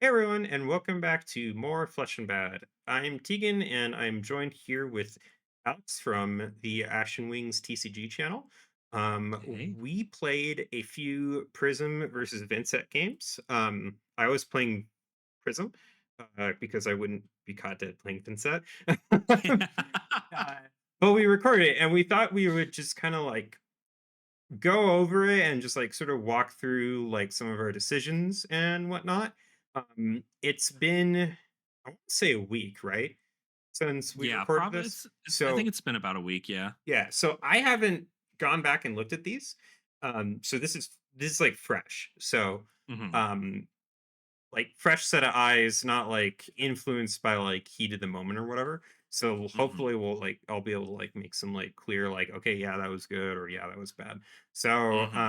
Hey everyone, and welcome back to more Flesh and Bad. I'm Tegan, and I'm joined here with Alex from the AshenWingz TCG channel. Hey. We played a few Prism versus Vincent games. I was playing Prism because I wouldn't be caught dead playing Vincent. Uh, but we recorded it, and we thought we would just kind of like go over it and just like sort of walk through like some of our decisions and whatnot. It's been, I want to say a week, right? Since we Yeah, recorded probably this. it's I think So it's been about a week, yeah. yeah, so I haven't gone back and looked at these. So this is like fresh. So Mhm. um like fresh set of eyes, not like influenced by like heat of the moment or whatever. So Mhm. hopefully I'll be able to like make some like clear like okay, yeah, that was good or yeah, that was bad. So Mhm.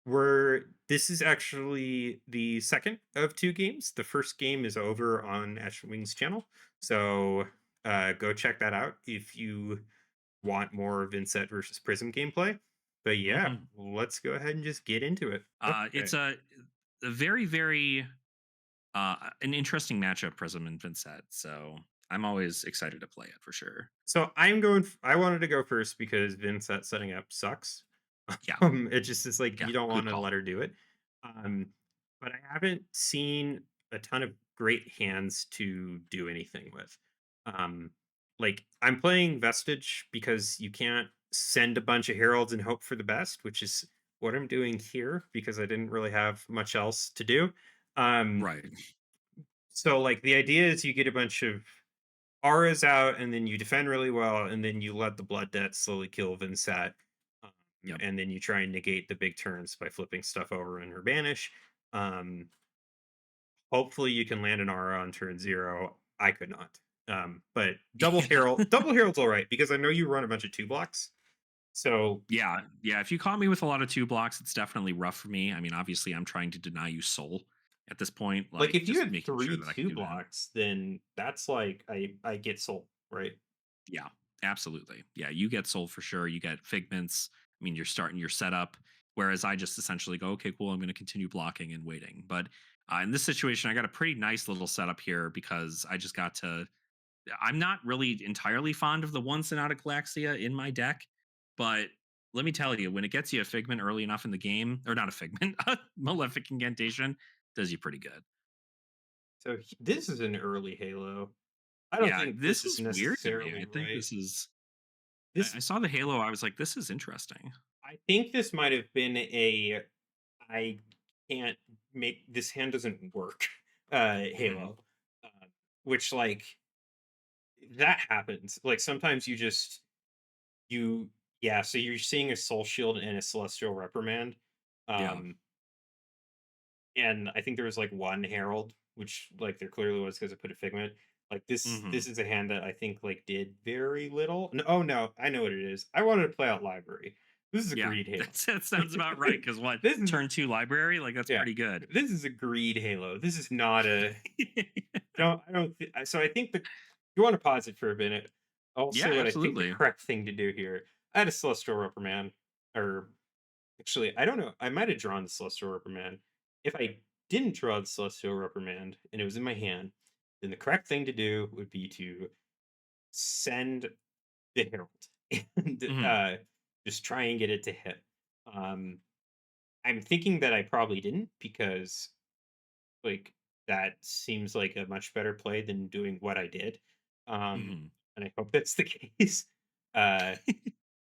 we're this is actually the second of two games. The first game is over on AshenWing's channel. So go check that out if you want more Vincent versus Prism gameplay. But yeah, Mhm. let's go ahead and just get into it. It's Okay. a very, very an interesting matchup, Prism and Vincent. So I'm always excited to play it for sure. So I wanted to go first because Vincent setting up sucks. Yeah, It just is like yeah, you don't good want to call. let her do it. Um, but I haven't seen a ton of great hands to do anything with. Um, like I'm playing Vestige because you can't send a bunch of heralds and hope for the best, which is what I'm doing here because I didn't really have much else to do. Um, Right. so like the idea is you get a bunch of auras out, and then you defend really well, and then you let the blood debt slowly kill Vinsat. Yep. And then you try and negate the big turns by flipping stuff over in her banish. Um, Hopefully you can land an aura on turn zero. I could not. But Yeah. double herald's all right because I know you run a bunch of two blocks. So Yeah, yeah. If you caught me with a lot of two blocks, it's definitely rough for me. I mean, obviously, I'm trying to deny you soul at this point, like like if you just had making sure three that I can two do that. blocks, then that's like I get soul, right? Yeah, absolutely. Yeah, you get soul for sure. You get figments. I mean, you're starting your setup. Whereas I just essentially go, okay, cool, I'm going to continue blocking and waiting. But in this situation, I got a pretty nice little setup here because I just got to. I'm not really entirely fond of the one Sonata Galaxia in my deck, but let me tell you, when it gets you a figment early enough in the game, or not a figment, a malefic incantation, does you pretty good. So this is an early Halo. I don't Yeah, think this this is is weird to me. necessarily I think right. this is. I This saw the Halo. I was like, this is interesting. I think this might have been a I can't make this hand doesn't work Mhm. Halo. Uh, which like that happens. Like sometimes you just you yeah, so you're seeing a soul shield and a celestial reprimand. Yeah. Um and I think there was like one herald, which like there clearly was because I put a figment. Like this Mhm. is a hand that I think like did very little. No, oh no, I know what it is. I wanted to play out library. This is a Yeah, greed Halo. that sounds about right. Because what, This is turn 2 library? Like, that's yeah. pretty good. This is a greed Halo. This is not a don't I don't so I think the you want to pause it for a minute. I'll Yeah, say what I think the absolutely. correct thing to do here. I had a celestial reprimand, or actually I don't know. I might have drawn the celestial reprimand. If I didn't draw the celestial reprimand and it was in my hand, then the correct thing to do would be to send the herald and Mhm. just try and get it to hit. Um, I'm thinking that I probably didn't because like that seems like a much better play than doing what I did. Mhm. And I hope that's the case. Uh,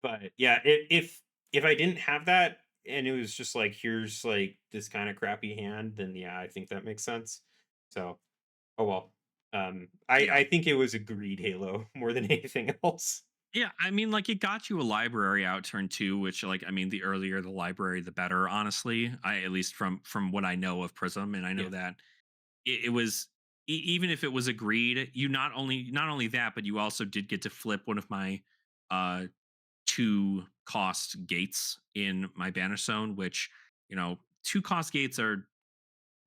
but yeah, if I didn't have that and it was just like here's like this kind of crappy hand, then yeah, I think that makes sense. So oh well. Yeah. I think it was a greed Halo more than anything else. Yeah, I mean, like, it got you a library out turn 2, which, like, I mean, the earlier the library, the better, honestly. I At least from what I know of Prism, and I know Yeah. that it was even if it was agreed, you not only that, but you also did get to flip one of my, uh 2 cost gates in my banish zone, which, 2 cost gates are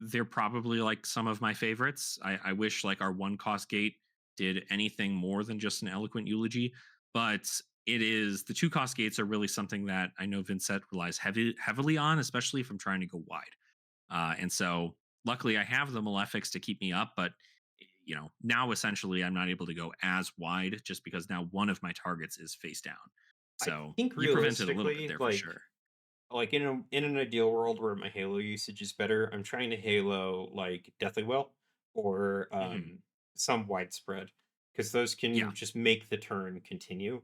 they're probably like some of my favorites. I wish like our 1 cost gate did anything more than just an eloquent eulogy, but it is the 2 cost gates are really something that I know Vincent relies heavily on, especially if I'm trying to go wide. And so luckily I have the malefics to keep me up, but now essentially I'm not able to go as wide just because now one of my targets is face down. I So think you prevented a little bit realistically, there for sure. in an ideal world where my Halo usage is better, I'm trying to Halo like Deathly Well or Hmm. some widespread because those Yeah, can just make the turn continue.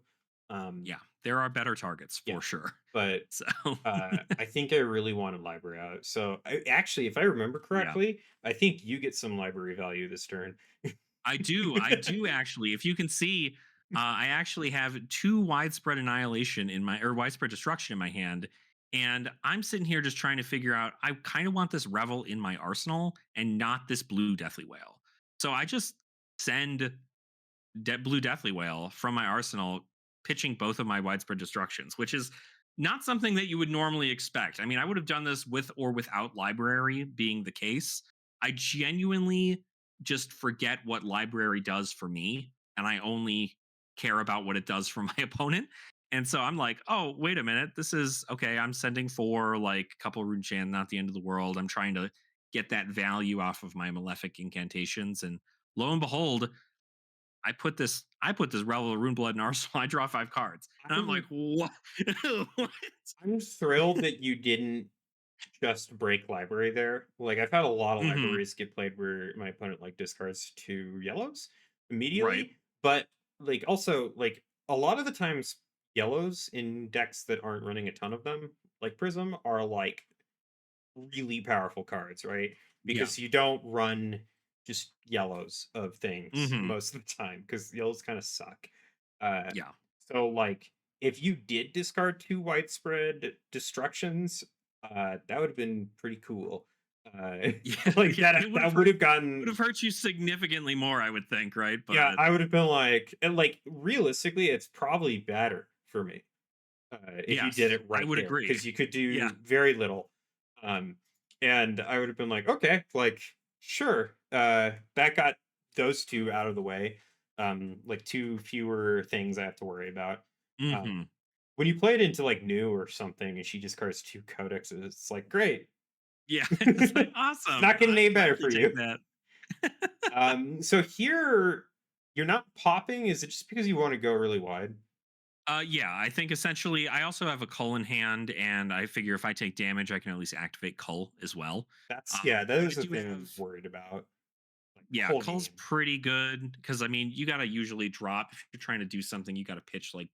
Um, yeah, there are better targets yeah, for sure. but So I think I really want a library out. So actually, if I remember yeah, correctly, I think you get some library value this turn. I do. I do actually. If you can see, I actually have two widespread annihilation in my or widespread destruction in my hand. And I'm sitting here just trying to figure out. I kind of want this revel in my arsenal and not this blue deathly whale. So I just send Blue Deathly Whale from my arsenal, pitching both of my widespread destructions, which is not something that you would normally expect. I mean, I would have done this with or without library being the case. I genuinely just forget what library does for me, and I only care about what it does for my opponent. And so I'm like, oh, wait a minute. This is okay. I'm sending for like a couple rune chant, not the end of the world. I'm trying to get that value off of my malefic incantations. And lo and behold, I put this Revel of Rune Blood in Arsenal. I draw 5 cards. And I'm like, I'm what? What? I'm thrilled that you didn't just break library there. Like I've had a lot of Hmm. libraries get played where my opponent like discards 2 yellows Right. immediately, but like also like a lot of the times yellows in decks that aren't running a ton of them, like Prism, are like really powerful cards, right? Yeah. Because you don't run just yellows of things Hmm. most of the time because yellows kind of suck. Uh, Yeah. so like if you did discard 2 widespread destructions, that would have been pretty cool. Yeah. Like Yeah. that It that would have would have gotten hurt you significantly more, I would think, right? yeah, But I would have been like and like realistically it's probably better for me if you did yes, it I right would there agree. because you could Yeah. do very little. Um, and I would have been like, okay, like sure, that got those 2 out of the way. Like 2 fewer things I have to worry about. Hmm. Um, when you play it into like new or something, and she discards 2 codexes, it's like great. Yeah. It's like It's awesome. not getting I any better gladly for take you. that. So here you're not popping. Is it just because you want to go really wide? Yeah, I think essentially I also have a Cull in hand, and I figure if I take damage, I can at least activate Cull as well. That's yeah, that But is I the do thing I'm have worried about. Like the yeah, whole Cull's game. pretty good because I mean you gotta usually drop if you're trying to do something, you gotta pitch like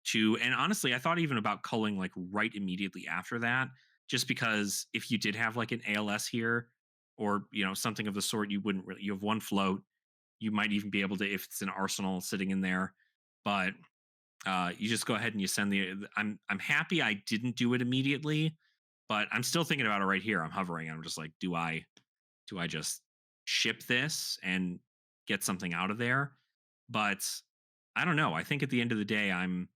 two. And honestly, I thought even about culling like right immediately after that, just because if you did have like an ALS here or something of the sort, you wouldn't really you have one float. You might even be able to if it's an arsenal sitting in there. But you just go ahead and you send I'm happy I didn't do it immediately, but I'm still thinking about it right here. I'm hovering. I'm just like, do I just ship this and get something out of there? But I don't know. I think at the end of the day, I'm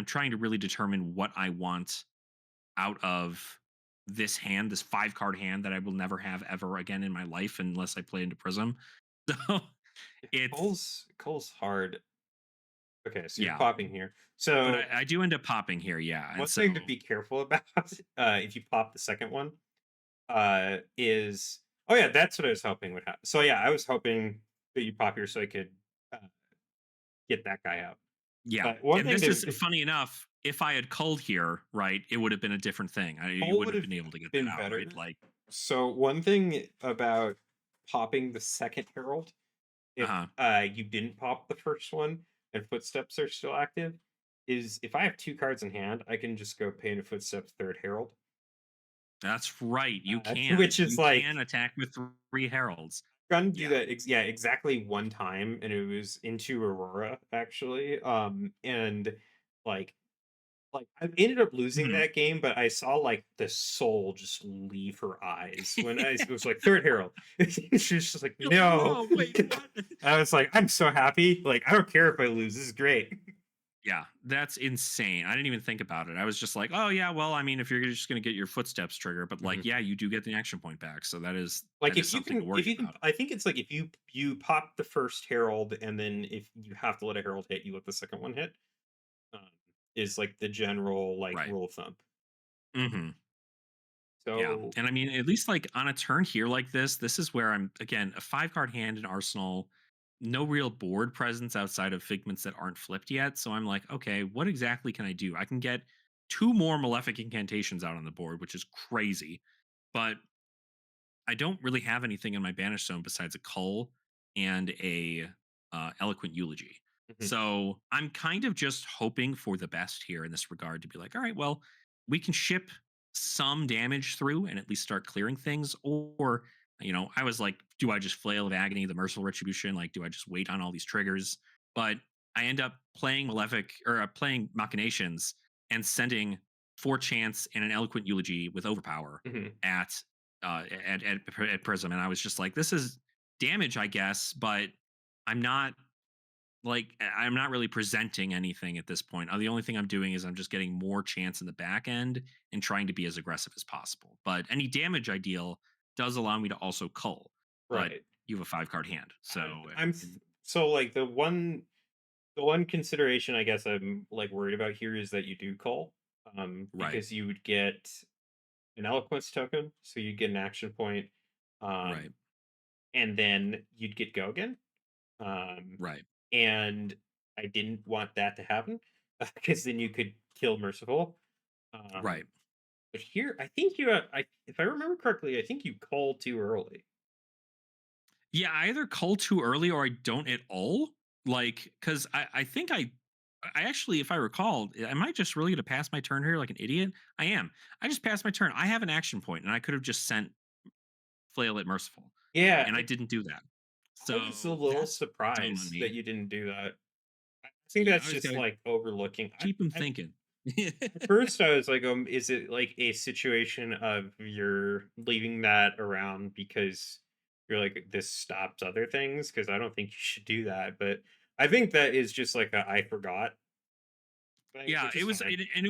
trying to really determine what I want out of this hand, this 5 card hand that I will never have ever again in my life unless I play into Prism. So it's Cole's hard. Okay, so you're yeah, popping here. but So I do end up popping here, yeah, and one so thing to be careful about, if you pop the second one, is oh yeah, that's what I was hoping would happen. So yeah, I was hoping that you pop here so I could uh, get that guy out. yeah, But one and thing this is to funny enough. If I had culled here, right, it would have been a different thing. You Cole wouldn't would have have been able to get been that out, right? better. Like, So one thing about popping the second herald, if uh-huh. you didn't pop the first one and footsteps are still active, is if I have 2 cards in hand, I can just go Pain of Footsteps third herald, That's right. You can. which is You like can attack with 3 heralds. gonna do Yeah. that yeah exactly one time, and it was into Aurora actually. And like I ended up losing Mhm. that game, but I saw like the soul just leave her eyes when it was like third herald. She's just like You're like, no. "Whoa, wait, what?" I was like, I'm so happy. Like I don't care if I lose. This is great. Yeah, that's insane. I didn't even think about it. I was just like, "Oh, yeah, well, I mean, if you're just gonna get your footsteps trigger," but, like, Mhm. yeah, you do get the action point back, so that is Like that is something to if worry you can, about. I think it's like if you pop the first herald, and then if you have to let a herald hit, you let the second one hit. Um, is like the general like Right. rule of thumb. Mhm. Yeah. So And I mean, at least like on a turn here like this is where I'm again a 5 card hand in Arsenal, no real board presence outside of figments that aren't flipped yet. So I'm like, okay, what exactly can I do? I can get 2 more malefic incantations out on the board, which is crazy. But I don't really have anything in my banish zone besides a cull and a eloquent eulogy. mhm, So I'm kind of just hoping for the best here in this regard to be like, all right, well, we can ship some damage through and at least start clearing things. Or, I was like, do I just flail of agony, the merciful retribution? Like, do I just wait on all these triggers? But I end up playing malefic or playing machinations and sending 4 chance and an eloquent eulogy with overpower mhm. at at Prism, and I was just like, this is damage, I guess, but I'm not I'm not really presenting anything at this point. The only thing I'm doing is I'm just getting more chance in the back end and trying to be as aggressive as possible. But any damage I deal does allow me to also cull. But Right. you have a 5 card hand, I'm so I'm th- so like the one consideration I guess I'm like worried about here is that you do call, right, because you would get an eloquence token, so you'd get an action point, right, um, and then you'd get go again. Um, right, and I didn't want that to happen because then you could kill Merciful. Um, right. but here, I think if I remember correctly, I think you called too early. Yeah, I either cull too early or I don't at all. Like, because I think I actually, if I recall, am I just really going to pass my turn here like an idiot? I am. I just passed my turn. I have an action point, and I could have just sent Flail at Merciful, Yeah, and I didn't do that. I was a So little that's dumb on surprised that me. you didn't do that. I think Yeah, that's I was just gonna like overlooking. keep him thinking. At first, I was like, is it like a situation of you're leaving that around because you're like, this stops other things? Because I don't think you should do that. But I think that is just like a I forgot thing, Yeah, which is fine. and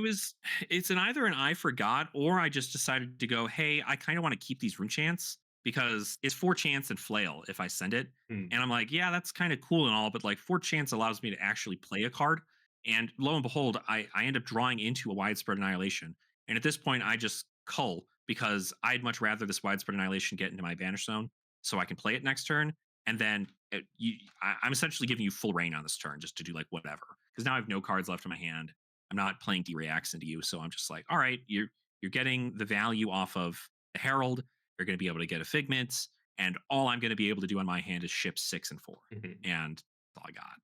it's an either an I forgot or I just decided to go, hey, I kind of want to keep these rune chance because it's 4 chance and flail if I send it. Hmm. And I'm like, yeah, that's kind of cool and all, but like 4 chance allows me to actually play a card. And lo and behold, I end up drawing into a widespread annihilation. And at this point, I just cull because I'd much rather this widespread annihilation get into my banish zone so I can play it next turn. And then I'm essentially giving you full reign on this turn just to do like whatever. Because now I have no cards left in my hand. I'm not playing D-reacts into you, so I'm just like, all right, you're getting the value off of the Herald. You're going to be able to get a Figment, and all I'm going to be able to do on my hand is ship 6 and 4, Mhm. and that's all I got.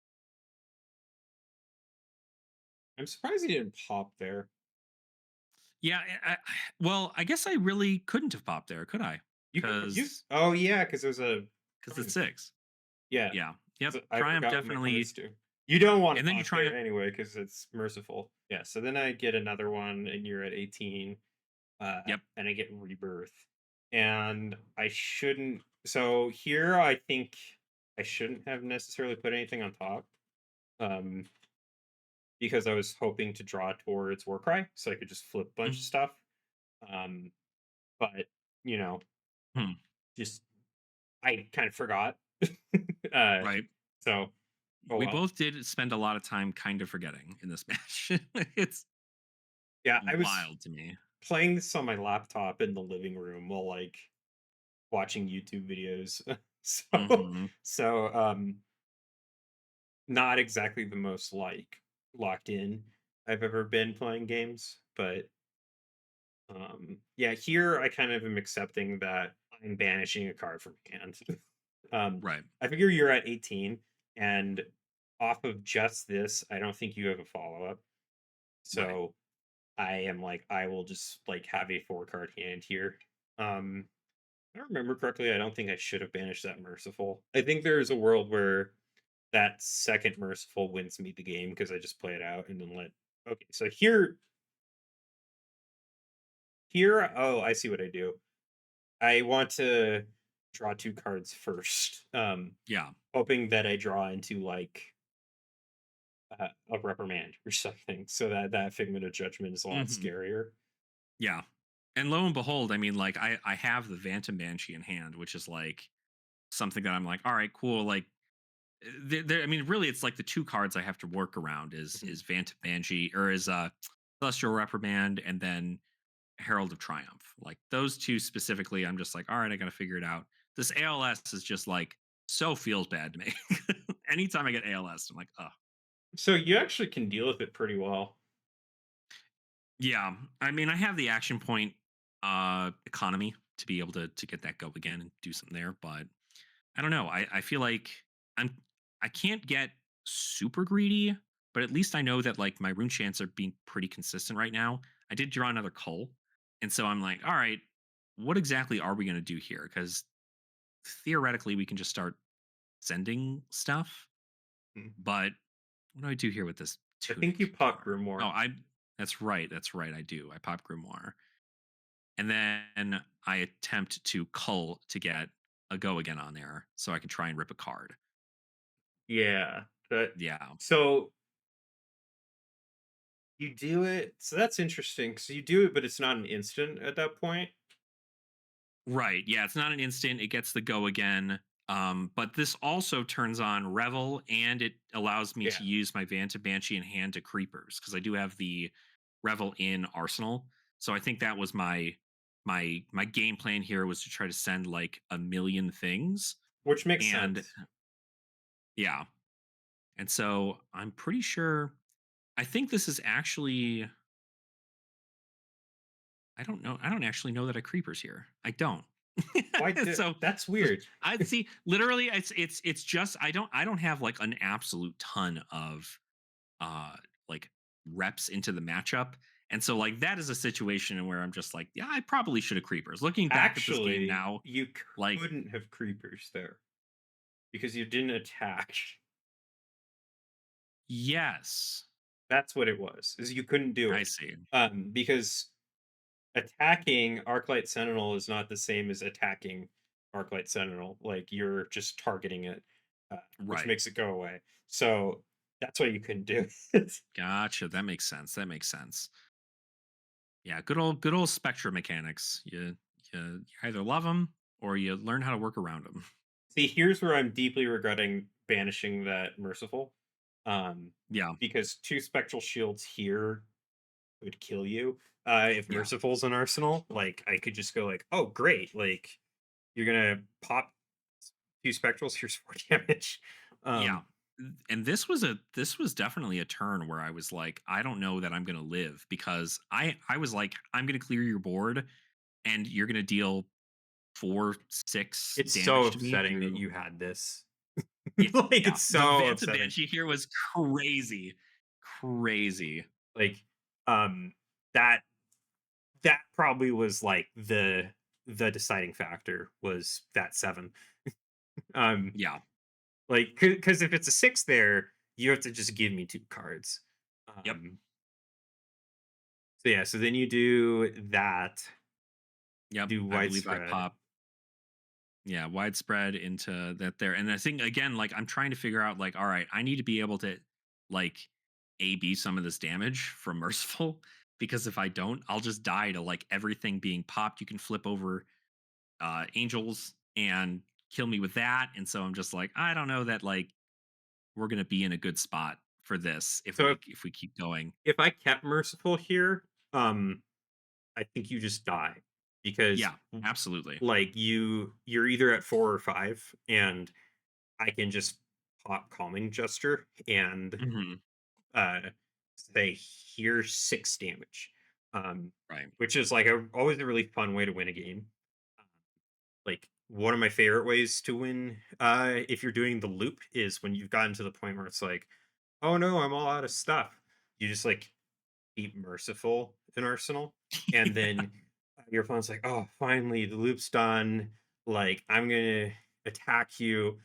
I'm surprised he didn't pop there. Yeah, well, I guess I really couldn't have popped there, could I? You could, you, Because oh yeah, because there's a it's triumph. 6. Yeah, Yeah, yep. I Triumph forgot what my definitely, cards do. You don't want to and then you pop there Triumph. anyway because it's merciful. Yeah, so then I get another one, and you're at 18. Yep. And I get rebirth. And I shouldn't. So here, I think I shouldn't have necessarily put anything on top, um, because I was hoping to draw towards Warcry, so I could just flip a bunch of Mhm. stuff. Um, but you know, Hmm. just I kind of forgot. uh, Right. so oh We well. both did spend a lot of time kind of forgetting in this match. It's Yeah, I was wild to me. playing this on my laptop in the living room while like watching YouTube videos. so Mhm. so not exactly the most like locked in I've ever been playing games, but yeah, here I kind of am accepting that I'm banishing a card from hand. um Right. I figure you're at 18, and off of just this, I don't think you have a follow-up. Right. So I am like, I will just like have a 4 card hand here. If I remember correctly, I don't think I should have banished that merciful. I think there is a world where that second merciful wins me the game because I just play it out and then let. Okay, so here, oh, I see what I do. I want to draw 2 cards first, Yeah. hoping that I draw into like a reprimand or something, so that that figment of judgment is a lot Mhm. scarier. Yeah. And lo and behold, I mean, like I have the Phantom Banshee in hand, which is like something that I'm like, all right, cool. Like, I mean, really, it's like the 2 cards I have to work around Mhm. is Phantom Banshee or is Celestial Reprimand, and then Herald of Triumph. Like those two specifically, I'm just like, all right, I got to figure it out. This ALS is just like so feels bad to me. Anytime I get ALS, I'm like, oh, So you actually can deal with it pretty well. yeah. I mean, I have the action point economy to be able to get that go again and do something there, but I don't know. I feel like I'm I can't get super greedy, but at least I know that like my rune chants are being pretty consistent right now. I did draw another cull, and so I'm like, all right, what exactly are we going to do here? Because theoretically, we can just start sending stuff, Mm. but what do I do here with this I think you tunic pop card? Oh, Grimoire. I that's right, that's right. I do. I pop grimoire, and then I attempt to cull to get a go again on there, so I can try and rip a card. Yeah. But Yeah. so you do it. So that's interesting. So you do it, but it's not an instant at that point. Right. Yeah, it's not an instant. It gets the go again. But this also turns on Revel and it allows me Yeah. to use my Vanta Banshee in hand to creepers because I do have the Revel in Arsenal. So I think that was my game plan here was to try to send like a million things. Which makes And sense. yeah. And so I'm pretty sure I think this is actually I don't know. I don't actually know that a creeper's here. I don't. Why did so that's weird. I'd see literally it's just I don't have like an absolute ton of uh like reps into the matchup. And so like that is a situation where I'm just like, yeah, I probably should have creepers. Looking back at this game Actually, now, you like couldn't have creepers there because you didn't attack. yes, That's what it was. Is you couldn't do I it. see. Because attacking Arclight Sentinel is not the same as attacking Arclight Sentinel. Like you're just targeting it, which Right. makes it go away. So that's why you couldn't do it. Gotcha. That makes sense. That makes sense. Yeah, good old Spectra mechanics. You either love them or you learn how to work around them. See, here's where I'm deeply regretting banishing that Merciful. Yeah, Because two Spectral Shields here would kill you. If yeah, Merciful's an arsenal, like I could just go like, oh great, like you're gonna pop two spectrals, here's 4 damage. yeah. Um, And this was definitely a turn where I was like, I don't know that I'm gonna live because I was like, I'm gonna clear your board and you're gonna deal 4, 6 it's so damage to me upsetting that through. you had this. Yeah, Like yeah. it's The so Vanta upsetting. Banshee here was crazy, crazy. Like um that that probably was like the deciding factor was that 7. Um Yeah. like because if it's a 6 there, you have to just give me 2 cards. Yep. So yeah, so then you do that, Yep. do I believe I widespread. pop. Yeah, widespread into that there. And I think again, like I'm trying to figure out like, all right, I need to be able to like A B some of this damage from Merciful. Because if I don't, I'll just die to like everything being popped. You can flip over angels and kill me with that. And so I'm just like, I don't know that like we're gonna be in a good spot for this So if we keep going. if I kept merciful here, I think you just die because Yeah, absolutely. like you're either at 4 or 5, and I can just pop calming gesture and Hmm. uh say here's 6 damage. Right. Which is like always a really fun way to win a game. Like one of my favorite ways to win if you're doing the loop is when you've gotten to the point where it's like, oh no, I'm all out of stuff. You just like keep merciful in Arsenal, and then your opponent's like, oh, finally the loop's done. Like I'm gonna attack you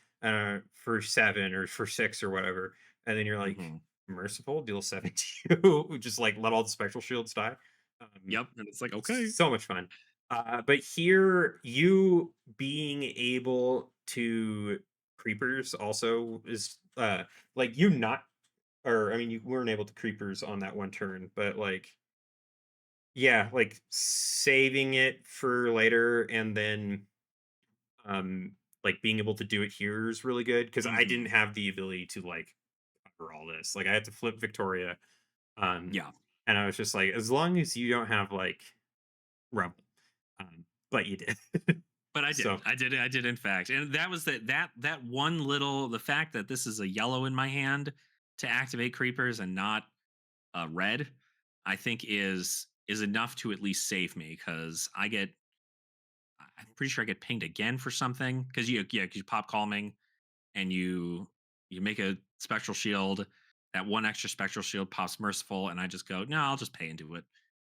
for 7 or for 6 or whatever, and then you're like, Hmm. merciful, deal 7 to you. Just like let all the spectral shields die. Um, Yep. And it's like, okay. so much fun. But here, you being able to creepers also is like you not, or I mean, you weren't able to creepers on that one turn, but like, yeah, like saving it for later and then like being able to do it here is really good because I didn't Hmm. have the ability to like cover all this. Like I had to flip Victoria. Um Yeah. and I was just like, as long as you don't have like Rumble. But you did. But I did. So I did in fact. And that was that one little the fact that this is a yellow in my hand to activate creepers and not red, I think is enough to at least save me because I'm pretty sure I get pinged again for something because you pop calming and you make a spectral shield. That one extra spectral shield pops merciful, and I just go, no, I'll just pay into it.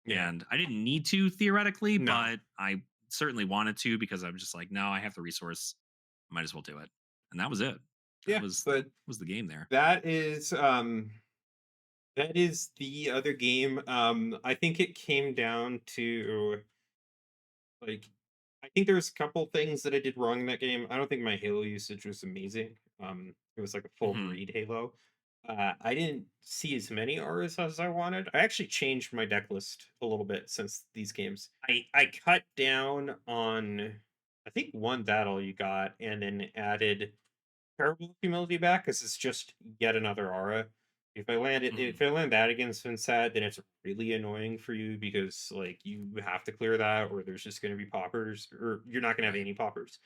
yeah, And I didn't need to theoretically, no, but I certainly wanted to because I'm just like, no, I have the resource. Might as well do it. And that was it. yeah, That but was the game there. that is that is the other game. I think it came down to like I think there's a couple things that I did wrong in that game. I don't think my Halo usage was amazing. It was like a full Hmm. greed Halo. I didn't see as many auras as I wanted. I actually changed my deck list a little bit since these games. I cut down on I think one battle you got, and then added terrible humility back because it's just yet another aura. Hmm. If I land that against Vincent, then it's really annoying for you because like you have to clear that, or there's just going to be poppers, or you're not going to have Right. any poppers.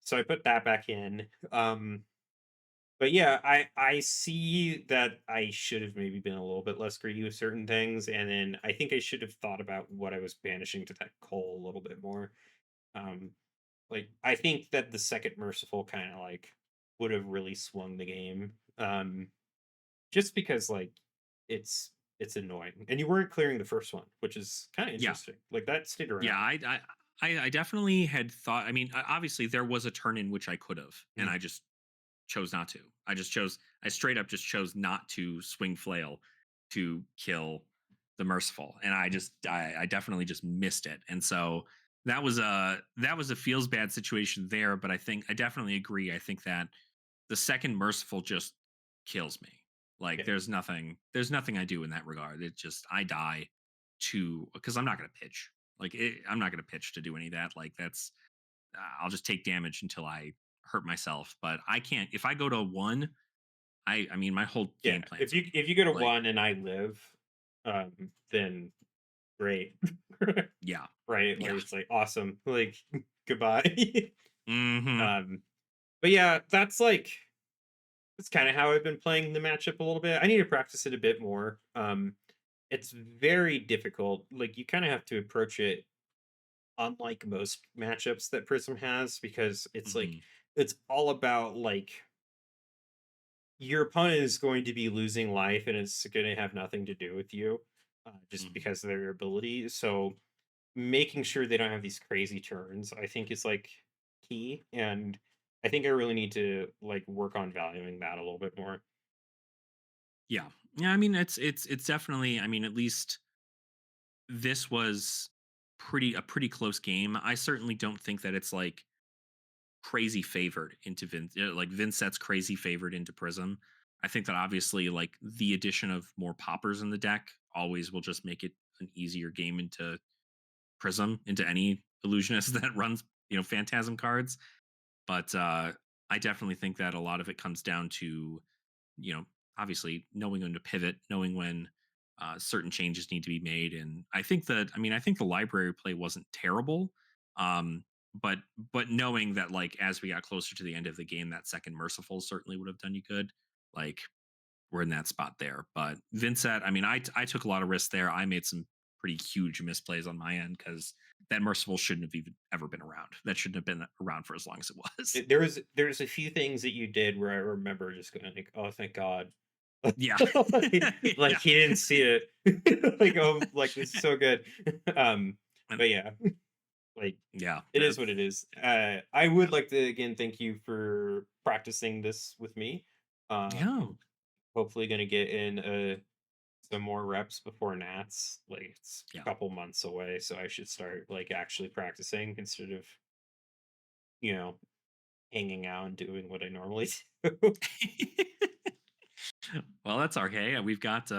So I put that back in. But yeah, I see that I should have maybe been a little bit less greedy with certain things, and then I think I should have thought about what I was banishing to that coal a little bit more. Um, like I think that the second merciful kind of like would have really swung the game. Just because like it's it's annoying. And you weren't clearing the first one, which is kind of Yeah. interesting. Like that stayed Yeah. around. I definitely had thought. I mean, obviously there was a turn in which I could have, and Mm. I just chose not to. I straight up just chose not to swing flail to kill the merciful. And I definitely just missed it. And so that was a feels bad situation there, but I think I definitely agree. I think that the second merciful just kills me. Like Yeah. there's nothing I do in that regard. It just I die to because I'm not going to pitch. I'm not going to pitch to do any of that. Like that's I'll just take damage until I hurt myself. But I can't if I go to one, I mean my whole Yeah. game plan's over. If you go to Like one and I live, then great. yeah, Right? Like yeah, it's like awesome. Like goodbye. hmm um but yeah, that's kind of how I've been playing the matchup a little bit. I need to practice it a bit more. It's very difficult. Like you kind of have to approach it unlike most matchups that Prism has because it's like hmm it's all about like your opponent is going to be losing life and it's going to have nothing to do with you just hmm because of their ability. So making sure they don't have these crazy turns, I think is like key. And I think I really need to like work on valuing that a little bit more. yeah, yeah. I mean it's definitely. I mean at least this was a pretty close game. I certainly don't think that it's like crazy favored into like Vincent's crazy favored into Prism. I think that obviously like the addition of more poppers in the deck always will just make it an easier game into Prism, into any illusionist that runs, Phantasm cards. But I definitely think that a lot of it comes down to, you know, obviously knowing when to pivot, knowing when certain changes need to be made. And I think the library play wasn't terrible. Um, but knowing that like as we got closer to the end of the game, that second merciful certainly would have done you good. Like we're in that spot there. But Vincent, I mean, I took a lot of risks there. I made some pretty huge misplays on my end because that merciful shouldn't have even ever been around. That shouldn't have been around for as long as it was. There's a few things that you did where I remember just going like, oh, thank God. Yeah. Like Yeah. he didn't see it. Like, oh, like this is so good. And But yeah, like yeah. it is what it is. I would like to again thank you for practicing this with me. Yeah. Hopefully gonna get in some more reps before Nats. Like it's Yeah. a couple months away, so I should start like actually practicing instead of, you know, hanging out and doing what I normally do. Well, that's okay. We've got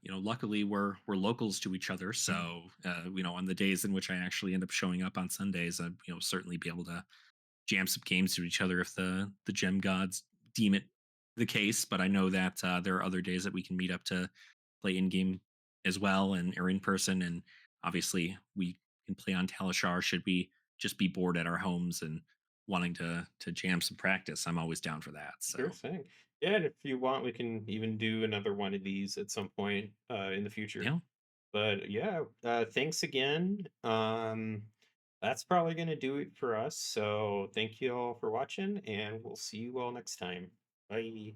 luckily we're locals to each other, so on the days in which I actually end up showing up on Sundays, I certainly be able to jam some games to each other if the gem gods deem it the case. But I know that there are other days that we can meet up to play in game as well and or in person. And Obviously, we can play on Talishar should we just be bored at our homes and wanting to jam some practice. I'm always down for that. Sure So thing. Yeah, and if you want, we can even do another one of these at some point in the future. yeah, But yeah, thanks again. That's probably gonna do it for us. So thank you all for watching, and we'll see you all next time. Bye.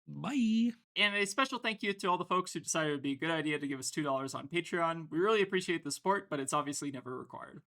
bye. And a special thank you to all the folks who decided it would be a good idea to give us $2 on Patreon. We really appreciate the support, but it's obviously never required.